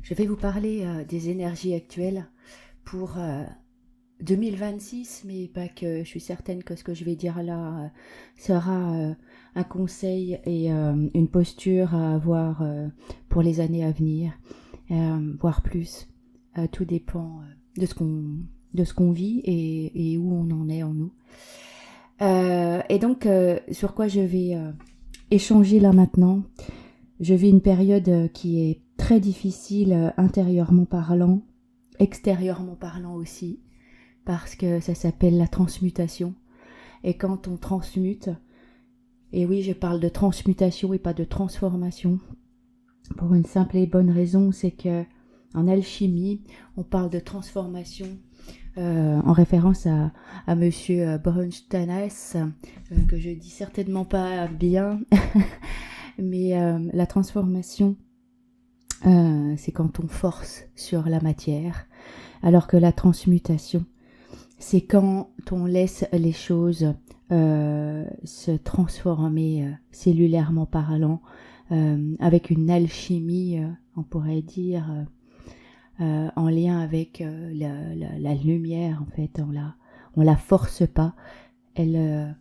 Je vais vous parler des énergies actuelles pour 2026, mais pas que. Je suis certaine que ce que je vais dire là sera un conseil et une posture à avoir pour les années à venir, voire plus. Tout dépend de ce qu'on vit et où on en est en nous. Et donc, sur quoi je vais échanger là maintenant. Je vis une période qui est très difficile intérieurement parlant, extérieurement parlant aussi, parce que ça s'appelle la transmutation. Et quand on transmute, et oui, je parle de transmutation et pas de transformation, pour une simple et bonne raison, c'est que en alchimie, on parle de transformation en référence à Monsieur Brunstanas, que je dis certainement pas bien, mais la transformation, c'est quand on force sur la matière, alors que la transmutation, c'est quand on laisse les choses se transformer cellulairement parlant, avec une alchimie, on pourrait dire, en lien avec la lumière. En fait, on la force pas, elle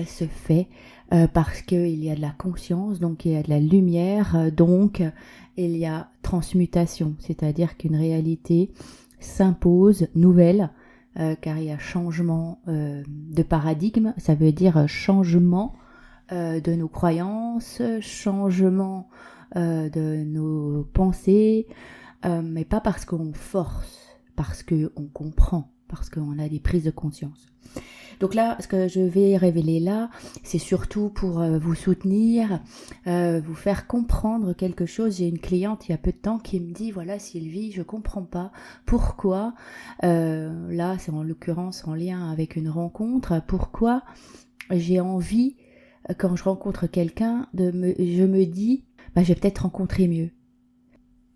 se fait parce qu'il y a de la conscience, donc il y a de la lumière, donc il y a transmutation, c'est-à-dire qu'une réalité s'impose nouvelle, car il y a changement de paradigme, ça veut dire changement de nos croyances, changement de nos pensées, mais pas parce qu'on force, parce qu'on comprend, parce qu'on a des prises de conscience. Donc là, ce que je vais révéler là, c'est surtout pour vous soutenir, vous faire comprendre quelque chose. J'ai une cliente il y a peu de temps qui me dit, voilà Sylvie, je comprends pas pourquoi, là c'est en l'occurrence en lien avec une rencontre, pourquoi j'ai envie, quand je rencontre quelqu'un, je me dis, bah, je vais peut-être rencontrer mieux.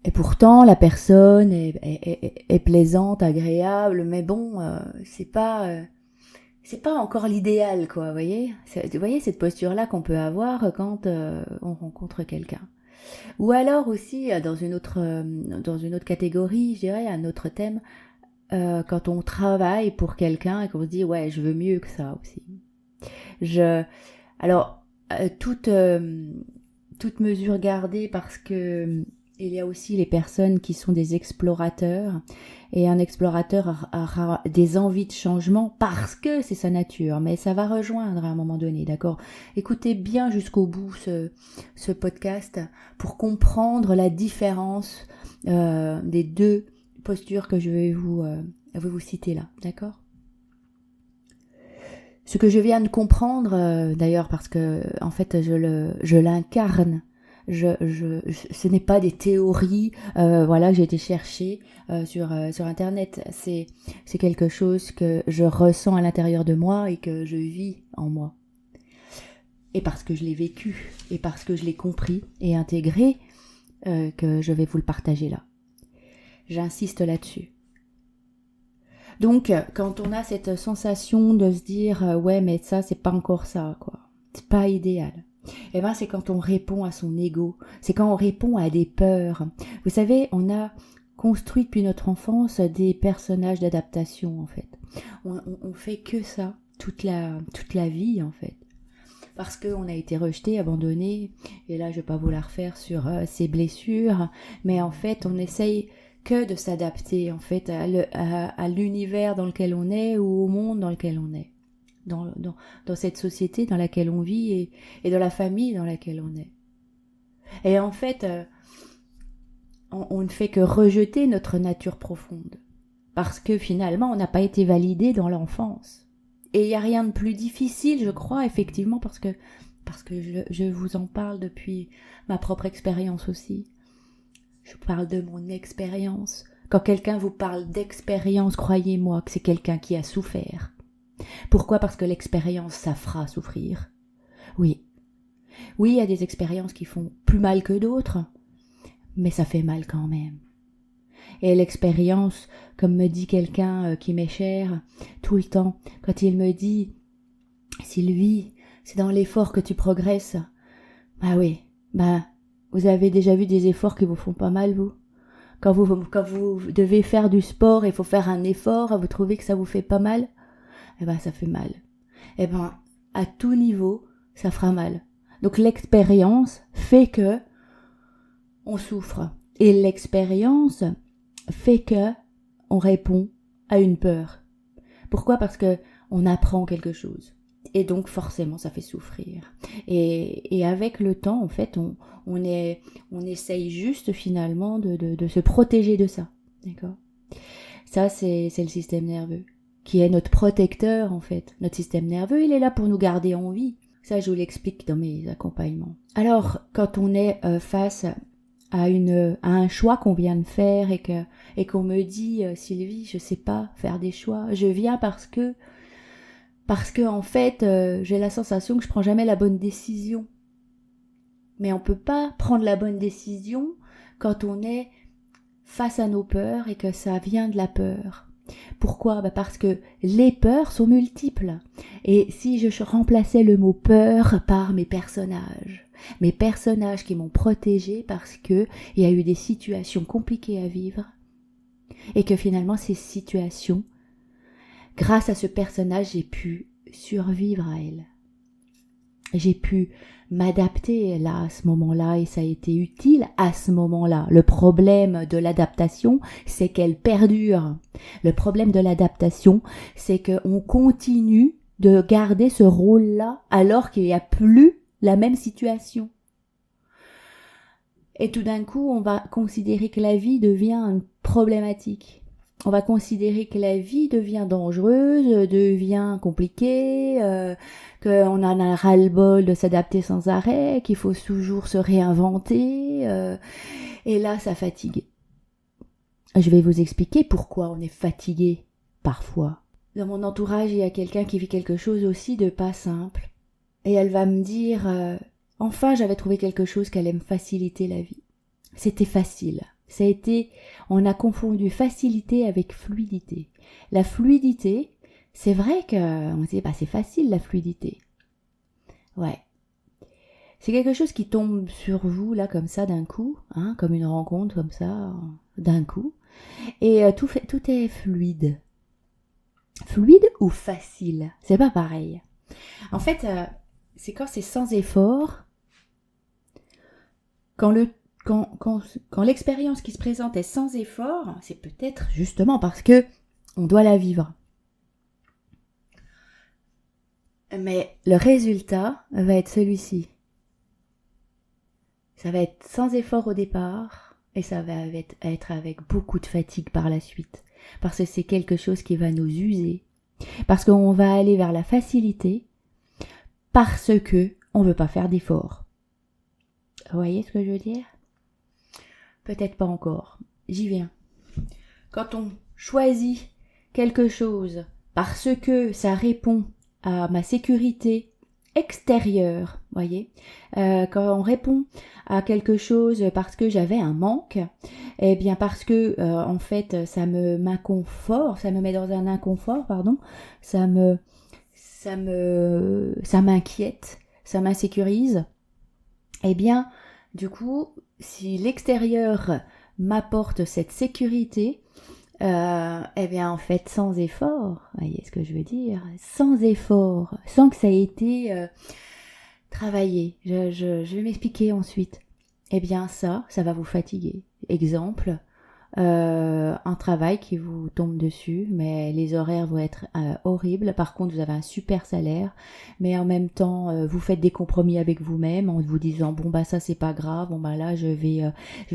Et pourtant, la personne est plaisante, agréable, mais bon, c'est pas encore l'idéal, quoi, vous voyez. Vous voyez cette posture-là qu'on peut avoir quand on rencontre quelqu'un. Ou alors aussi, dans une autre catégorie, je dirais, un autre thème, quand on travaille pour quelqu'un et qu'on se dit, ouais, je veux mieux que ça aussi. Alors, toute mesure gardée, parce que il y a aussi les personnes qui sont des explorateurs, et un explorateur aura des envies de changement parce que c'est sa nature, mais ça va rejoindre à un moment donné, d'accord ? Écoutez bien jusqu'au bout ce podcast pour comprendre la différence des deux postures que je vais vous citer là, d'accord ? Ce que je viens de comprendre, d'ailleurs, parce que en fait je l'incarne. Ce n'est pas des théories, voilà, que j'ai été chercher sur internet. C'est quelque chose que je ressens à l'intérieur de moi et que je vis en moi. Et parce que je l'ai vécu et parce que je l'ai compris et intégré, que je vais vous le partager là. J'insiste là-dessus. Donc, quand on a cette sensation de se dire ouais, mais ça, c'est pas encore ça, quoi. C'est pas idéal. Eh ben, c'est quand on répond à son ego. C'est quand on répond à des peurs. Vous savez, on a construit depuis notre enfance des personnages d'adaptation, en fait. On fait que ça toute la vie, en fait. Parce qu'on a été rejeté, abandonné. Et là, je vais pas vous la refaire sur ces blessures. Mais en fait, on essaye que de s'adapter en fait à l'univers dans lequel on est ou au monde dans lequel on est, dans cette société dans laquelle on vit et dans la famille dans laquelle on est. Et en fait, on ne fait que rejeter notre nature profonde parce que finalement, on n'a pas été validé dans l'enfance. Et il n'y a rien de plus difficile, je crois, effectivement, parce que je vous en parle depuis ma propre expérience aussi. Je parle de mon expérience. Quand quelqu'un vous parle d'expérience, croyez-moi que c'est quelqu'un qui a souffert. Pourquoi ? Parce que l'expérience, ça fera souffrir. Oui. Oui, il y a des expériences qui font plus mal que d'autres, mais ça fait mal quand même. Et l'expérience, comme me dit quelqu'un qui m'est cher tout le temps, quand il me dit « Sylvie, c'est dans l'effort que tu progresses », bah oui, Vous avez déjà vu des efforts qui vous font pas mal, vous? Quand vous devez faire du sport et il faut faire un effort, vous trouvez que ça vous fait pas mal? Eh ben, ça fait mal. Eh ben, à tout niveau, ça fera mal. Donc l'expérience fait que on souffre. Et l'expérience fait que on répond à une peur. Pourquoi? Parce que on apprend quelque chose. Et donc forcément ça fait souffrir. Et avec le temps, en fait, on essaye juste finalement de se protéger de ça. D'accord? Ça, c'est le système nerveux, qui est notre protecteur, en fait. Notre système nerveux, il est là pour nous garder en vie. Ça, je vous l'explique dans mes accompagnements. Alors, quand on est face à un choix qu'on vient de faire et qu'on me dit Sylvie, je sais pas faire des choix, je viens parce que en fait j'ai la sensation que je prends jamais la bonne décision. Mais on peut pas prendre la bonne décision quand on est face à nos peurs et que ça vient de la peur. Pourquoi? Parce que les peurs sont multiples. Et si je remplaçais le mot peur par mes personnages qui m'ont protégée parce que il y a eu des situations compliquées à vivre et que finalement ces situations, grâce à ce personnage, j'ai pu survivre à elles. J'ai pu m'adapter là à ce moment-là et ça a été utile à ce moment-là. Le problème de l'adaptation, c'est qu'elle perdure. Le problème de l'adaptation, c'est qu'on continue de garder ce rôle-là alors qu'il n'y a plus la même situation. Et tout d'un coup, on va considérer que la vie devient une problématique. On va considérer que la vie devient dangereuse, devient compliquée, qu'on en a ras-le-bol de s'adapter sans arrêt, qu'il faut toujours se réinventer. Et là, ça fatigue. Je vais vous expliquer pourquoi on est fatigué parfois. Dans mon entourage, il y a quelqu'un qui vit quelque chose aussi de pas simple. Et elle va me dire, enfin j'avais trouvé quelque chose qui allait me faciliter la vie. C'était facile. On a confondu facilité avec fluidité. La fluidité, c'est vrai qu'on se dit, c'est facile la fluidité. Ouais. C'est quelque chose qui tombe sur vous, là, comme ça, d'un coup, hein, comme une rencontre, comme ça, d'un coup. Et tout est fluide. Fluide ou facile? C'est pas pareil. En fait, c'est quand c'est sans effort, quand l'expérience qui se présente est sans effort, c'est peut-être justement parce que on doit la vivre. Mais le résultat va être celui-ci. Ça va être sans effort au départ et ça va être avec beaucoup de fatigue par la suite. Parce que c'est quelque chose qui va nous user. Parce qu'on va aller vers la facilité parce que on veut pas faire d'efforts. Vous voyez ce que je veux dire? Peut-être pas encore. J'y viens. Quand on choisit quelque chose parce que ça répond à ma sécurité extérieure, voyez, quand on répond à quelque chose parce que j'avais un manque, eh bien parce que en fait ça m'inconfort, ça me met dans un inconfort, pardon, ça m'inquiète, ça m'insécurise. Eh bien, du coup, si l'extérieur m'apporte cette sécurité, eh bien en fait sans effort, voyez ce que je veux dire, sans effort, sans que ça ait été travaillé, je vais m'expliquer ensuite, eh bien ça va vous fatiguer. Exemple, un travail qui vous tombe dessus, mais les horaires vont être horribles. Par contre, vous avez un super salaire, mais en même temps, vous faites des compromis avec vous-même en vous disant bon ça c'est pas grave, bon là je vais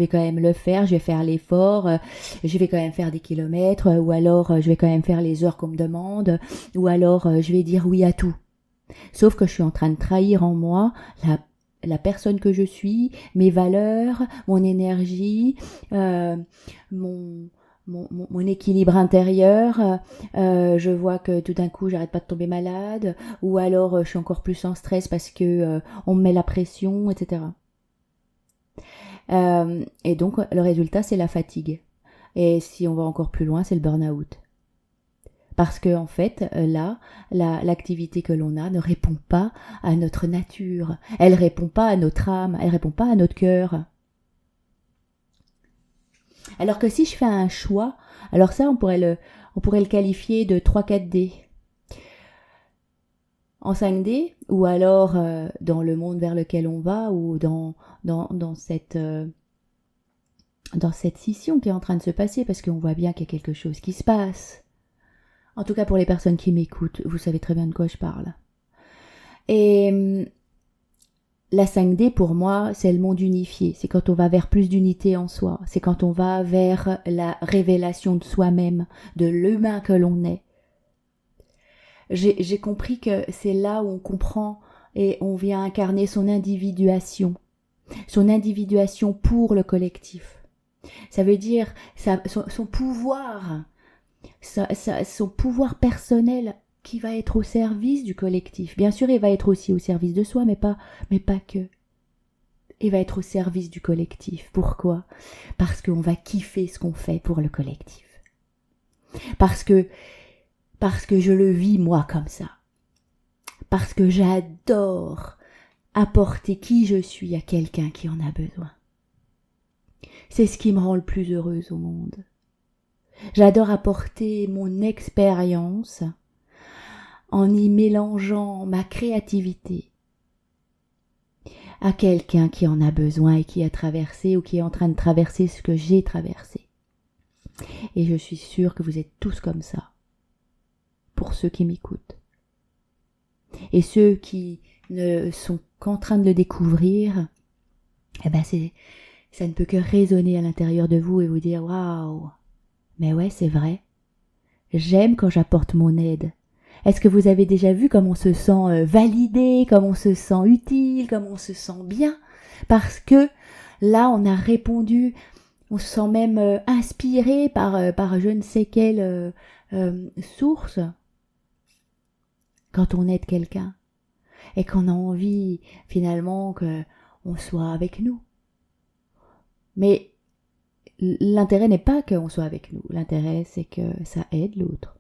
quand même le faire, je vais faire l'effort, je vais quand même faire des kilomètres, ou alors je vais quand même faire les heures qu'on me demande, ou alors je vais dire oui à tout. Sauf que je suis en train de trahir en moi la personne que je suis, mes valeurs, mon énergie, mon équilibre intérieur. Je vois que tout d'un coup j'arrête pas de tomber malade, ou alors je suis encore plus en stress parce que on me met la pression, etc. Et donc le résultat c'est la fatigue. Et si on va encore plus loin, c'est le burn-out. Parce que en fait, là, l'activité que l'on a ne répond pas à notre nature. Elle répond pas à notre âme. Elle répond pas à notre cœur. Alors que si je fais un choix, alors ça, on pourrait le qualifier de 3-4D. En 5D, ou alors dans le monde vers lequel on va, ou dans cette scission qui est en train de se passer, parce qu'on voit bien qu'il y a quelque chose qui se passe. En tout cas, pour les personnes qui m'écoutent, vous savez très bien de quoi je parle. Et la 5D, pour moi, c'est le monde unifié. C'est quand on va vers plus d'unité en soi. C'est quand on va vers la révélation de soi-même, de l'humain que l'on est. J'ai compris que c'est là où on comprend et on vient incarner son individuation pour le collectif. Ça veut dire son pouvoir, son pouvoir personnel qui va être au service du collectif. Bien sûr, il va être aussi au service de soi, mais pas que. Il va être au service du collectif. Pourquoi ? Parce qu'on va kiffer ce qu'on fait pour le collectif. Parce que je le vis moi comme ça. Parce que j'adore apporter qui je suis à quelqu'un qui en a besoin. C'est ce qui me rend le plus heureuse au monde. J'adore apporter mon expérience en y mélangeant ma créativité à quelqu'un qui en a besoin et qui a traversé ou qui est en train de traverser ce que j'ai traversé. Et je suis sûre que vous êtes tous comme ça, pour ceux qui m'écoutent. Et ceux qui ne sont qu'en train de le découvrir, ça ne peut que résonner à l'intérieur de vous et vous dire « Waouh, mais ouais, c'est vrai. J'aime quand j'apporte mon aide. » Est-ce que vous avez déjà vu comme on se sent validé, comme on se sent utile, comme on se sent bien? Parce que là, on a répondu, on se sent même inspiré par je ne sais quelle source quand on aide quelqu'un et qu'on a envie finalement qu'on soit avec nous. Mais l'intérêt n'est pas qu'on soit avec nous. L'intérêt, c'est que ça aide l'autre.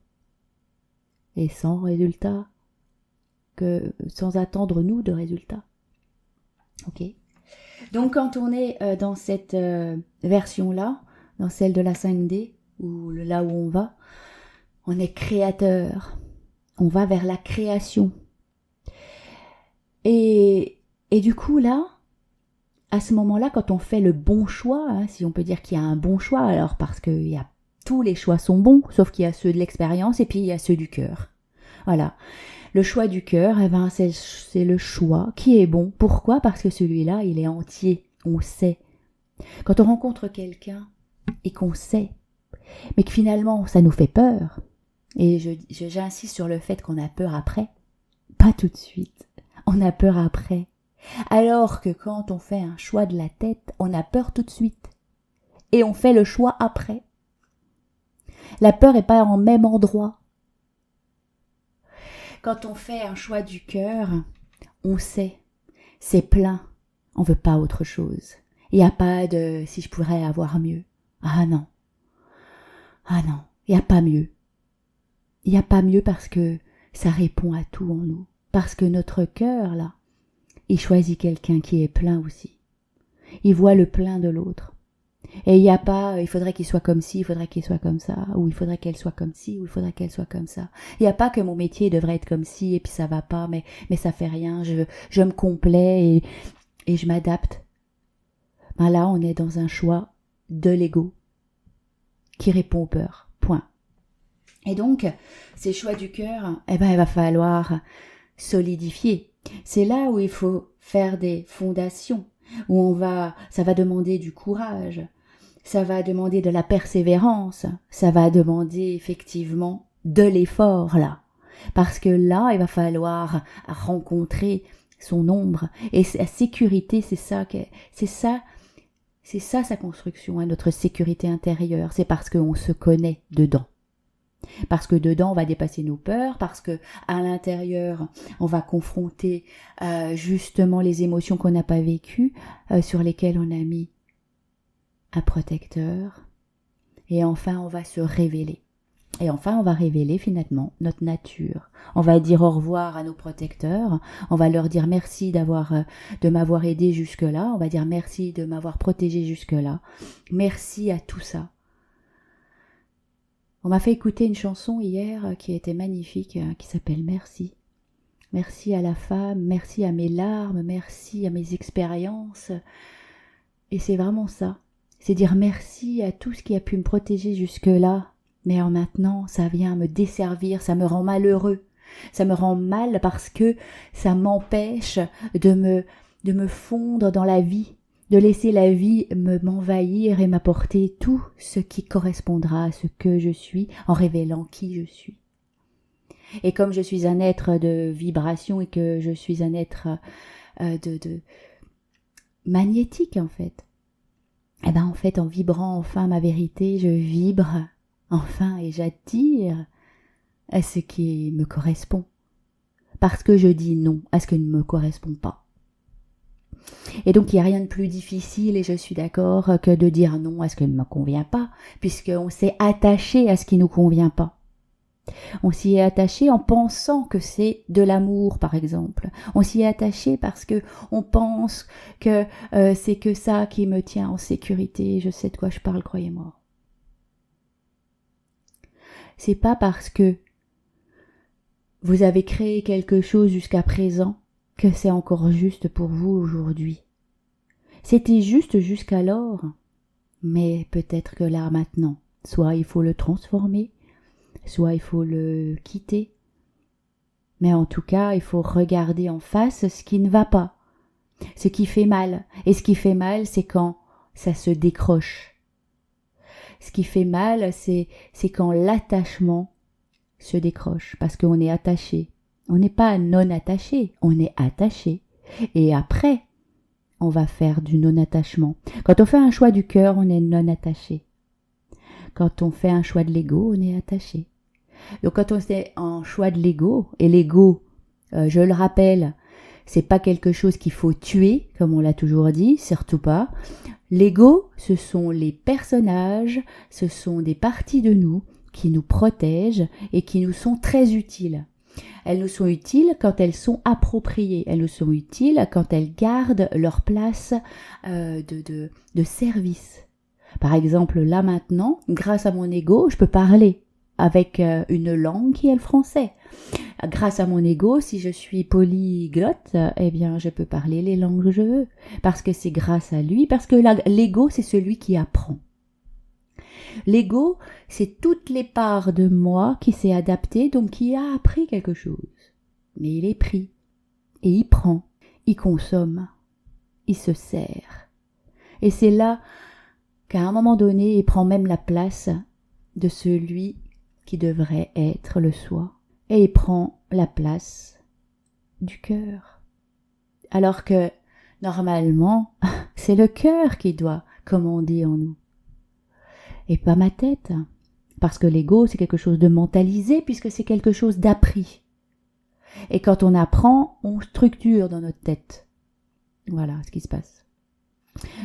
Et sans résultat, sans attendre nous de résultats. Ok. Donc quand on est dans cette version-là, dans celle de la 5D, ou là où on est créateur. On va vers la création. Et du coup là, à ce moment-là, quand on fait le bon choix, si on peut dire qu'il y a un bon choix, alors parce que tous les choix sont bons, sauf qu'il y a ceux de l'expérience et puis il y a ceux du cœur. Voilà. Le choix du cœur, c'est le choix qui est bon. Pourquoi ? Parce que celui-là, il est entier. On sait. Quand on rencontre quelqu'un et qu'on sait, mais que finalement, ça nous fait peur, et j'insiste sur le fait qu'on a peur après, pas tout de suite. On a peur après. Alors que quand on fait un choix de la tête, on a peur tout de suite. Et on fait le choix après. La peur n'est pas en même endroit. Quand on fait un choix du cœur, on sait. C'est plein. On veut pas autre chose. Il n'y a pas de « si je pourrais avoir mieux ». Ah non. Ah non. Il n'y a pas mieux. Il n'y a pas mieux parce que ça répond à tout en nous. Parce que notre cœur, là, il choisit quelqu'un qui est plein aussi. Il voit le plein de l'autre. Et il n'y a pas, il faudrait qu'il soit comme ci, il faudrait qu'il soit comme ça, ou il faudrait qu'elle soit comme ci, ou il faudrait qu'elle soit comme ça. Il n'y a pas que mon métier devrait être comme ci, et puis ça va pas, mais ça fait rien, je me complais et je m'adapte. Ben là, on est dans un choix de l'ego qui répond aux peurs. Point. Et donc, ces choix du cœur, il va falloir solidifier. C'est là où il faut faire des fondations, où ça va demander du courage, ça va demander de la persévérance, ça va demander effectivement de l'effort là. Parce que là, il va falloir rencontrer son ombre. Et sa sécurité, c'est ça sa construction, notre sécurité intérieure. C'est parce qu'on se connaît dedans. Parce que dedans on va dépasser nos peurs, parce que à l'intérieur on va confronter justement les émotions qu'on n'a pas vécues, sur lesquelles on a mis un protecteur, et enfin on va se révéler. Et enfin, on va révéler finalement notre nature. On va dire au revoir à nos protecteurs. On va leur dire merci de m'avoir aidé jusque-là. On va dire merci de m'avoir protégé jusque-là. Merci à tout ça. On m'a fait écouter une chanson hier qui était magnifique, qui s'appelle Merci. Merci à la femme, merci à mes larmes, merci à mes expériences. Et c'est vraiment ça. C'est dire merci à tout ce qui a pu me protéger jusque-là. Mais en maintenant, ça vient me desservir, ça me rend malheureux. Ça me rend mal parce que ça m'empêche de me fondre dans la vie, de laisser la vie m'envahir et m'apporter tout ce qui correspondra à ce que je suis en révélant qui je suis. Et comme je suis un être de vibration et que je suis un être de magnétique en fait, et ben en fait en vibrant enfin ma vérité, je vibre enfin et j'attire à ce qui me correspond. Parce que je dis non à ce qui ne me correspond pas. Et donc il n'y a rien de plus difficile, et je suis d'accord, que de dire non à ce qui ne me convient pas, puisqu'on s'est attaché à ce qui ne nous convient pas. On s'y est attaché en pensant que c'est de l'amour, par exemple. On s'y est attaché parce que on pense que c'est que ça qui me tient en sécurité. Je sais de quoi je parle, croyez-moi. C'est pas parce que vous avez créé quelque chose jusqu'à présent que c'est encore juste pour vous aujourd'hui. C'était juste jusqu'alors, mais peut-être que là maintenant, soit il faut le transformer, soit il faut le quitter. Mais en tout cas, il faut regarder en face ce qui ne va pas, ce qui fait mal. Et ce qui fait mal, c'est quand ça se décroche. Ce qui fait mal, c'est quand l'attachement se décroche, parce qu'on est attaché. On n'est pas non attaché, on est attaché. Et après, on va faire du non-attachement. Quand on fait un choix du cœur, on est non attaché. Quand on fait un choix de l'ego, on est attaché. Donc quand on fait un choix de l'ego, et l'ego, je le rappelle, c'est pas quelque chose qu'il faut tuer, comme on l'a toujours dit, surtout pas. L'ego, ce sont les personnages, ce sont des parties de nous qui nous protègent et qui nous sont très utiles. Elles nous sont utiles quand elles sont appropriées. Elles nous sont utiles quand elles gardent leur place de service. Par exemple, là maintenant, grâce à mon ego, je peux parler avec une langue qui est le français. Grâce à mon ego, si je suis polyglotte, eh bien, je peux parler les langues que je veux. Parce que c'est grâce à lui, parce que l'ego, c'est celui qui apprend. L'ego, c'est toutes les parts de moi qui s'est adapté, donc qui a appris quelque chose. Mais il est pris, et il prend, il consomme, il se sert. Et c'est là qu'à un moment donné, il prend même la place de celui qui devrait être le soi. Et il prend la place du cœur. Alors que, normalement, c'est le cœur qui doit commander en nous. Et pas ma tête. Parce que l'ego, c'est quelque chose de mentalisé, puisque c'est quelque chose d'appris. Et quand on apprend, on structure dans notre tête. Voilà ce qui se passe.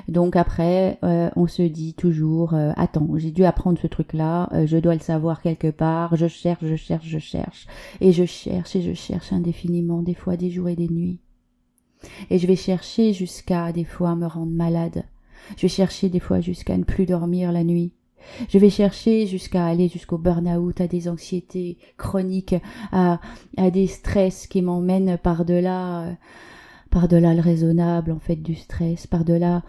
Donc après, on se dit toujours, attends, j'ai dû apprendre ce truc-là, je dois le savoir quelque part, je cherche, et je cherche indéfiniment, des fois des jours et des nuits. Et je vais chercher jusqu'à des fois me rendre malade. Je vais chercher des fois jusqu'à ne plus dormir la nuit. Je vais chercher jusqu'à aller jusqu'au burn-out, à des anxiétés chroniques, à des stress qui m'emmènent par-delà le raisonnable, en fait, du stress, par-delà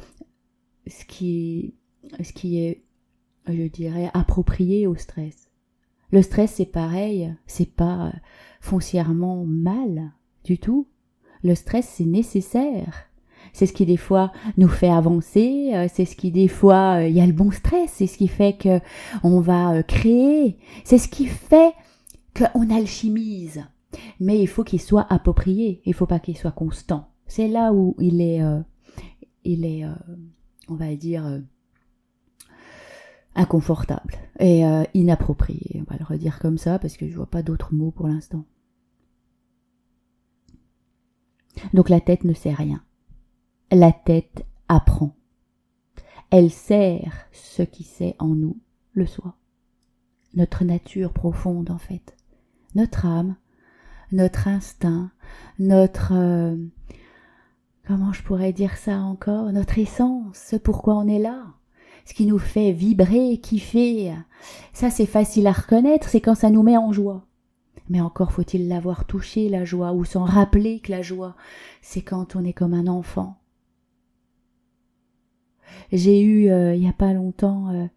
ce qui est, je dirais, approprié au stress. Le stress, c'est pareil, c'est pas foncièrement mal du tout. Le stress, c'est nécessaire. C'est ce qui, des fois, nous fait avancer, c'est ce qui, des fois, il y a le bon stress, c'est ce qui fait que on va créer, c'est ce qui fait qu'on alchimise. Mais il faut qu'il soit approprié, il faut pas qu'il soit constant. C'est là où il est on va dire, inconfortable et inapproprié. On va le redire comme ça parce que je vois pas d'autres mots pour l'instant. Donc la tête ne sait rien. La tête apprend. Elle sert ce qui sait en nous, le soi. notre nature profonde en fait, notre âme, notre instinct, notre... comment je pourrais dire ça encore, notre essence, ce pourquoi on est là, ce qui nous fait vibrer, kiffer. Ça c'est facile à reconnaître, c'est quand ça nous met en joie. Mais encore faut-il l'avoir touché, la joie, ou s'en rappeler que la joie, c'est quand on est comme un enfant. J'ai eu, il n'y a pas longtemps,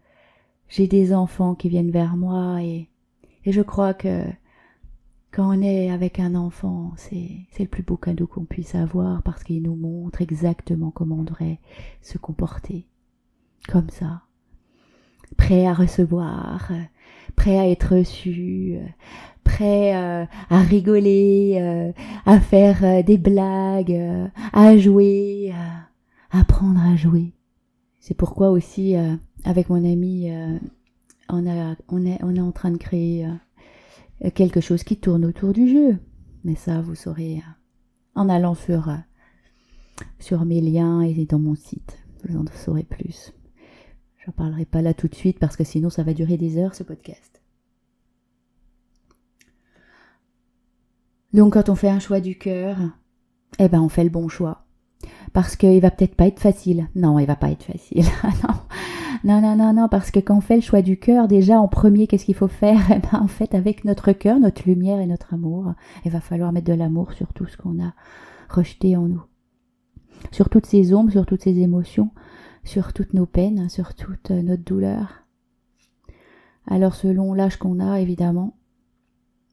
j'ai des enfants qui viennent vers moi et je crois que quand on est avec un enfant, c'est le plus beau cadeau qu'on puisse avoir parce qu'il nous montre exactement comment on devrait se comporter. Comme ça. Prêt à recevoir, prêt à être reçu, prêt à rigoler, à faire des blagues, à jouer, à apprendre à jouer. C'est pourquoi aussi, avec mon ami, on est en train de créer quelque chose qui tourne autour du jeu. Mais ça, vous saurez en allant sur mes liens et dans mon site. Vous en saurez plus. J'en parlerai pas là tout de suite parce que sinon ça va durer des heures ce podcast. Donc quand on fait un choix du cœur, eh ben on fait le bon choix. Parce qu'il va peut-être pas être facile. Non, il va pas être facile. Non, parce que quand on fait le choix du cœur, déjà en premier, qu'est-ce qu'il faut faire? Eh ben en fait, avec notre cœur, notre lumière et notre amour, il va falloir mettre de l'amour sur tout ce qu'on a rejeté en nous. Sur toutes ces ombres, sur toutes ces émotions, sur toutes nos peines, sur toute notre douleur. Alors selon l'âge qu'on a, évidemment,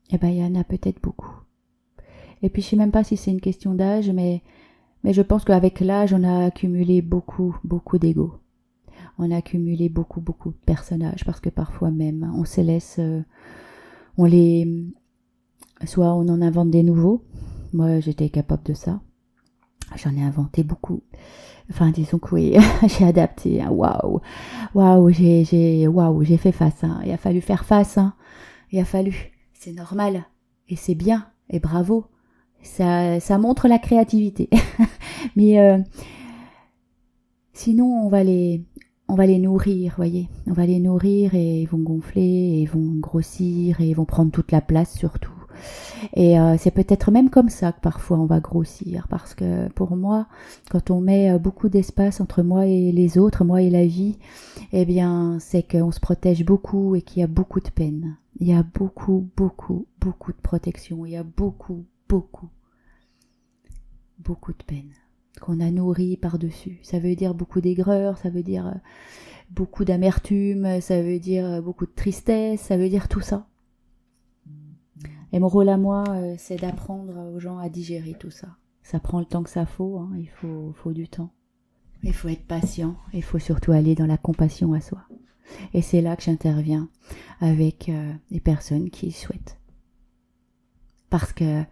eh ben il y en a peut-être beaucoup. Et puis je sais même pas si c'est une question d'âge, mais je pense qu'avec l'âge, on a accumulé beaucoup d'ego. On a accumulé beaucoup de personnages, parce que parfois même, on se laisse, soit on en invente des nouveaux. Moi, j'étais capable de ça. J'en ai inventé beaucoup. Enfin, disons que oui, j'ai adapté. Hein. Waouh, j'ai fait face. Hein. Il a fallu faire face. Hein. Il a fallu. C'est normal. Et c'est bien. Et bravo. Ça montre la créativité. Mais sinon, on va les nourrir, voyez. On va les nourrir et ils vont gonfler, et ils vont grossir, et ils vont prendre toute la place surtout. Et c'est peut-être même comme ça que parfois on va grossir, parce que pour moi, quand on met beaucoup d'espace entre moi et les autres, moi et la vie, eh bien, c'est qu'on se protège beaucoup et qu'il y a beaucoup de peine. Il y a beaucoup de protection. Il y a beaucoup de peine qu'on a nourri par-dessus. Ça veut dire beaucoup d'aigreur, ça veut dire beaucoup d'amertume, ça veut dire beaucoup de tristesse, ça veut dire tout ça. Et mon rôle à moi, c'est d'apprendre aux gens à digérer tout ça. Ça prend le temps que ça faut, hein, il faut du temps. Il faut être patient, il faut surtout aller dans la compassion à soi. Et c'est là que j'interviens avec les personnes qui souhaitent. Parce que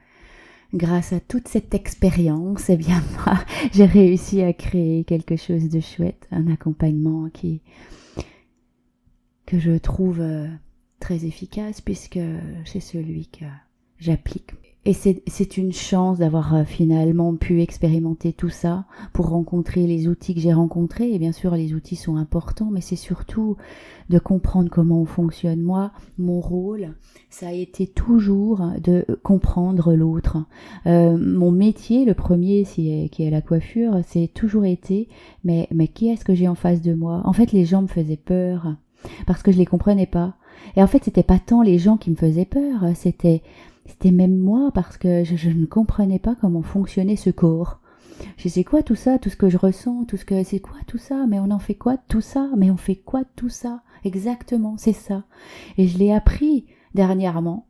grâce à toute cette expérience, eh bien moi, j'ai réussi à créer quelque chose de chouette, un accompagnement que je trouve très efficace puisque c'est celui que j'applique. Et c'est une chance d'avoir finalement pu expérimenter tout ça pour rencontrer les outils que j'ai rencontrés. Et bien sûr, les outils sont importants, mais c'est surtout de comprendre comment on fonctionne. Moi, mon rôle, ça a été toujours de comprendre l'autre. Mon métier, le premier, qui est la coiffure, c'est toujours été, mais qui est-ce que j'ai en face de moi? En fait, les gens me faisaient peur parce que je les comprenais pas. Et en fait, c'était pas tant les gens qui me faisaient peur, c'était même moi, parce que je ne comprenais pas comment fonctionnait ce corps. Je sais quoi tout ça, tout ce que je ressens, c'est quoi tout ça, mais on en fait quoi de tout ça, mais on fait quoi de tout ça, exactement, c'est ça. Et je l'ai appris dernièrement.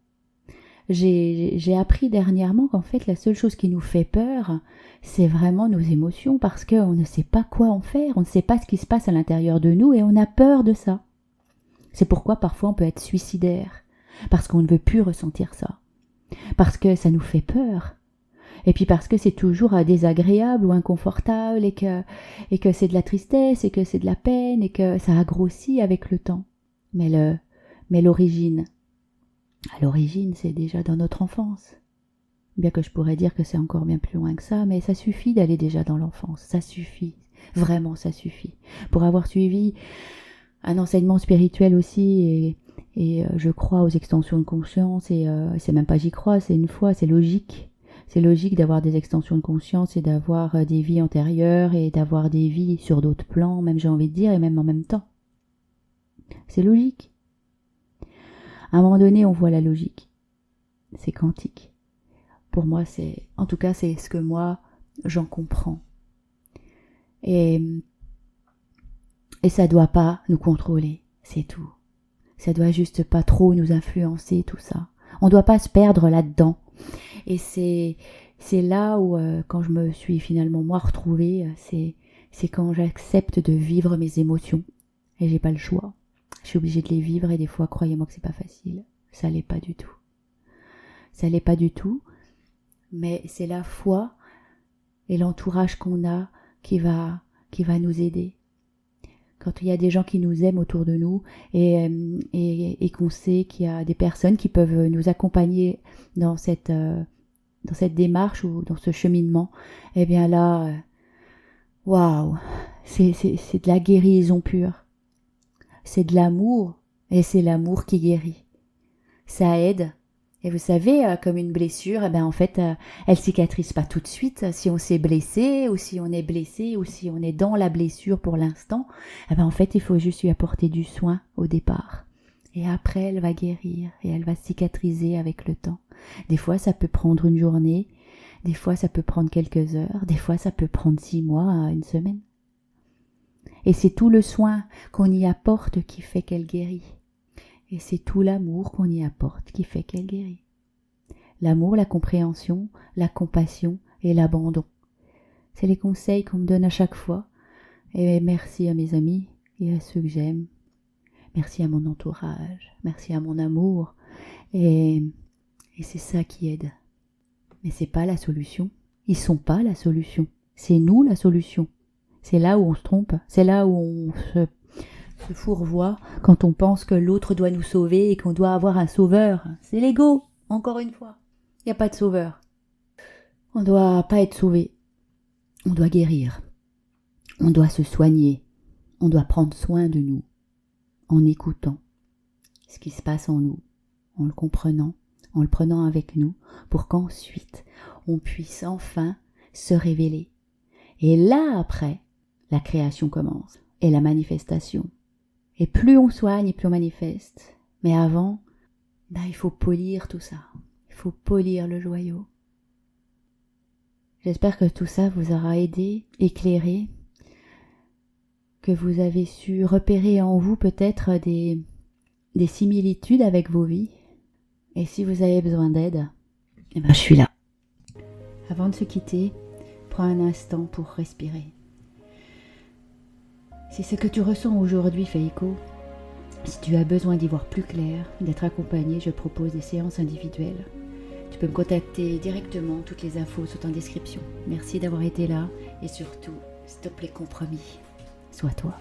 J'ai appris dernièrement qu'en fait la seule chose qui nous fait peur, c'est vraiment nos émotions, parce qu'on ne sait pas quoi en faire, on ne sait pas ce qui se passe à l'intérieur de nous et on a peur de ça. C'est pourquoi parfois on peut être suicidaire, parce qu'on ne veut plus ressentir ça. Parce que ça nous fait peur. Et puis parce que c'est toujours désagréable ou inconfortable et que c'est de la tristesse et que c'est de la peine et que ça a grossi avec le temps. Mais l'origine, à l'origine, c'est déjà dans notre enfance. Bien que je pourrais dire que c'est encore bien plus loin que ça, mais ça suffit d'aller déjà dans l'enfance. Ça suffit. Vraiment, ça suffit. Pour avoir suivi un enseignement spirituel aussi je crois aux extensions de conscience et c'est même pas j'y crois, c'est une foi, c'est logique. C'est logique d'avoir des extensions de conscience et d'avoir des vies antérieures et d'avoir des vies sur d'autres plans, même j'ai envie de dire, et même en même temps. C'est logique. À un moment donné, on voit la logique. C'est quantique. Pour moi, en tout cas, c'est ce que moi, j'en comprends. Et ça doit pas nous contrôler, c'est tout. Ça doit juste pas trop nous influencer, tout ça. On doit pas se perdre là-dedans. Et c'est là où, quand je me suis finalement moi retrouvée, c'est quand j'accepte de vivre mes émotions. Et j'ai pas le choix. Je suis obligée de les vivre et des fois, croyez-moi que c'est pas facile. Ça l'est pas du tout. Ça l'est pas du tout. Mais c'est la foi et l'entourage qu'on a qui va nous aider. Quand il y a des gens qui nous aiment autour de nous et qu'on sait qu'il y a des personnes qui peuvent nous accompagner dans cette démarche ou dans ce cheminement, eh bien là, waouh, c'est de la guérison pure. C'est de l'amour et c'est l'amour qui guérit. Ça aide. Et vous savez, comme une blessure, eh ben en fait, elle cicatrise pas tout de suite. Si on s'est blessé, ou si on est blessé, ou si on est dans la blessure pour l'instant, eh ben en fait, il faut juste lui apporter du soin au départ. Et après, elle va guérir et elle va cicatriser avec le temps. Des fois, ça peut prendre une journée, des fois, ça peut prendre quelques heures, des fois, ça peut prendre 6 mois à une semaine. Et c'est tout le soin qu'on y apporte qui fait qu'elle guérit. Et c'est tout l'amour qu'on y apporte qui fait qu'elle guérit. L'amour, la compréhension, la compassion et l'abandon. C'est les conseils qu'on me donne à chaque fois. Et merci à mes amis et à ceux que j'aime. Merci à mon entourage. Merci à mon amour. Et c'est ça qui aide. Mais c'est pas la solution. Ils sont pas la solution. C'est nous la solution. C'est là où on se trompe. C'est là où on se fourvoie quand on pense que l'autre doit nous sauver et qu'on doit avoir un sauveur. C'est l'ego, encore une fois. Il n'y a pas de sauveur. On ne doit pas être sauvé. On doit guérir. On doit se soigner. On doit prendre soin de nous en écoutant ce qui se passe en nous, en le comprenant, en le prenant avec nous, pour qu'ensuite on puisse enfin se révéler. Et là, après, la création commence et la manifestation. Et plus on soigne et plus on manifeste. Mais avant, il faut polir tout ça. Il faut polir le joyau. J'espère que tout ça vous aura aidé, éclairé, que vous avez su repérer en vous peut-être des similitudes avec vos vies. Et si vous avez besoin d'aide, je suis là. Avant de se quitter, prends un instant pour respirer. Si ce que tu ressens aujourd'hui fait écho, si tu as besoin d'y voir plus clair, d'être accompagné, je propose des séances individuelles. Tu peux me contacter directement, toutes les infos sont en description. Merci d'avoir été là et surtout, stop les compromis. Sois toi.